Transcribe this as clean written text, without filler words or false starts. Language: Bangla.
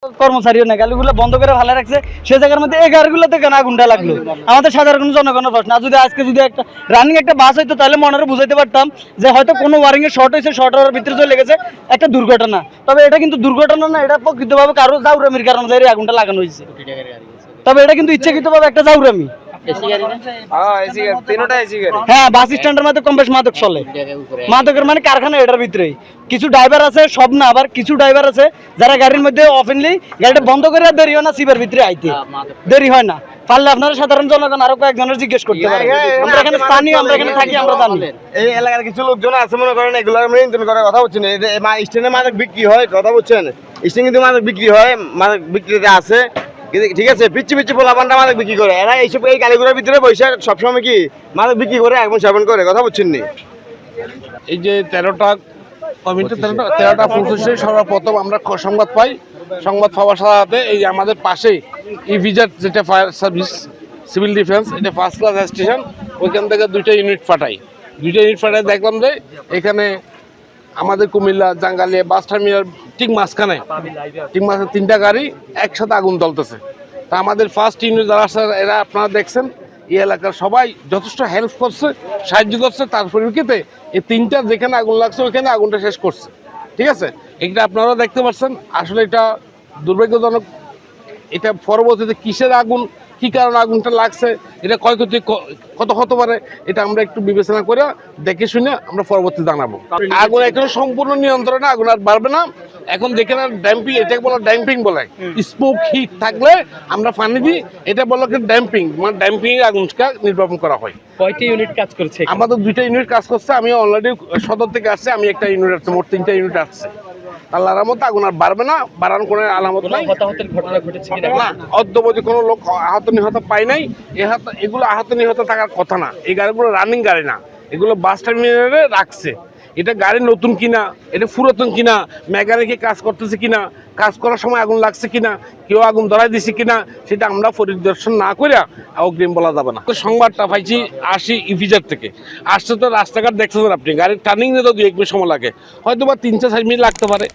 কর্মচারীও না, গাড়িগুলো বন্ধ করে ভালো রাখছে, সে জায়গার মধ্যে এই গাড়িগুলোতে কেন আগুনটা লাগলো? আমাদের সাধারণ জনগণের প্রশ্ন। আর যদি আজকে যদি একটা রানিং একটা বাস হইতো, তাহলে মনে বুঝাইতে পারতাম যে হয়তো কোনো ওয়ারিং এ শর্ট হয়েছে, শর্ট হওয়ার ভিতরে চলে গেছে একটা দুর্ঘটনা। তবে এটা কিন্তু দুর্ঘটনা না, এটা প্রকৃতভাবে কারো জাউরামির কারণে এই আগুনটা লাগানো হয়েছে। তবে এটা কিন্তু ইচ্ছাকৃতভাবে একটা জাউরামি। হ্যাঁ, বাস স্ট্যান্ডের মধ্যে কম বেশ মাদক চলে। মাদকের মানে কারখানা এটার ভিতরে। কিছু ড্রাইভার আছে, সব না, আবার কিছু ড্রাইভার আছে যারা গাড়ির মধ্যে ওপেনলি গাড়িটা বন্ধ করে দেরি হয় না সিবার ভিতরে আইতে, দেরি হয় না। পারলে আপনারা সাধারণ জনগণ আরো কয়েকজনের জিজ্ঞেস করতে পারেন। আমরা এখানে স্থানীয়, আমরা এখানে থাকি, আমরা জানি। এই এলাকার কিছু লোকজন আছে মনে করেন এগুলো মেনটেন করে, কথা বলছেন স্টেশনে মাদক বিক্রি হয়, কথা বলছেন স্টেশনে কিন্তু মাদক বিক্রি হয়, মাদক বিক্রিতে আছে, ঠিক আছে। পিচ্ছি পিচ্ছি পোলাপানটা মাদক বিক্রি করে, এরা এইসব এই গাড়িগুলোর ভিতরে বৈশাখ সবসময় কি মাদক বিক্রি করে, এখন সেবন করে, কথা বলছেন নি। এই যে 13টা কমিটি 13টা প্রসেসে সর্বপ্রথম আমরা সংবাদ পাই। সংবাদ পাওয়ার সাথে এই যে আমাদের পাশেই ইভিজার যেটা ফায়ার সার্ভিস সিভিল ডিফেন্স, এটা ফার্স্ট ক্লাস স্টেশন, ওইখান থেকে দুইটা ইউনিট পাঠাই দেখলাম যে এখানে আমাদের কুমিল্লা জাঙ্গালিয়া বাস টার্মিনাল ঠিক মাঝখানে 3টা গাড়ি একসাথে আগুন জ্বলতেছে। তা আমাদের ফার্স্ট ইউনিট যারা আছে এরা আপনারা দেখছেন এই এলাকার সবাই যথেষ্ট হেল্প করছে, সাহায্য করছে। তার পরিপ্রেক্ষিতে এই 3টা যেখানে আগুন লাগছে ওইখানে আগুনটা শেষ করছে, ঠিক আছে। এটা আপনারা দেখতে পাচ্ছেন। আসলে এটা দুর্ভাগ্যজনক। এটা পরবর্তীতে কিসের আগুন, কি কারণে আগুনটা লাগছে, এটা ক্ষয়ক্ষতি কত হতে পারে, এটা আমরা একটু বিবেচনা করে দেখে শুনে আমরা পরবর্তী জানাবো। আগুন এখানে সম্পূর্ণ নিয়ন্ত্রণে, আগুন আর বাড়বে না। এখন দেখেন ড্যাম্পিং, এটাকে বলা ড্যাম্পিং বলে। স্মোক হিট থাকলে আমরা পানি দিই, এটা বলা ড্যাম্পিং, মানে ড্যাম্পিং আগুনটা নির্বাপন করা হয়। কয়টি ইউনিট কাজ করছে? আমাদের 2টা ইউনিট কাজ করছে। আমি অলরেডি সদর থেকে আসছি, আমি একটা ইউনিট আসছে, মোট 3টা ইউনিট আসছে। আল্লাহর রহমতে আগুন আর বাড়বে না, বাড়ানোর কোনো আলামত নাই। হতাহতের ঘটনা ঘটেছে না, অদ্যবধি কোনো লোক আহত নিহত পাই নাই। এগুলো আহত নিহত থাকার কথা না। এই গাড়িগুলো রানিং গাড়ি না, এগুলো বাস টার্মিনালে রাখছে। এটা গাড়ি নতুন কিনা, এটা পুরাতন কিনা, মেকানিকে কাজ করতেছে কিনা, কাজ করার সময় আগুন লাগছে কিনা, কেউ আগুন ধরাই দিছে কিনা, সেটা আমরা পরিদর্শন না করে অগ্রিম বলা যাবে না। সংবাদটা পাইছি আসি ইভিজার থেকে, আসছে তো রাস্তাঘাট দেখতেছেন আপনি, গাড়ির টার্নিং নিতে 2-1 মিনিট সময় লাগে, হয়তো বা 3-4 মিনিট লাগতে পারে।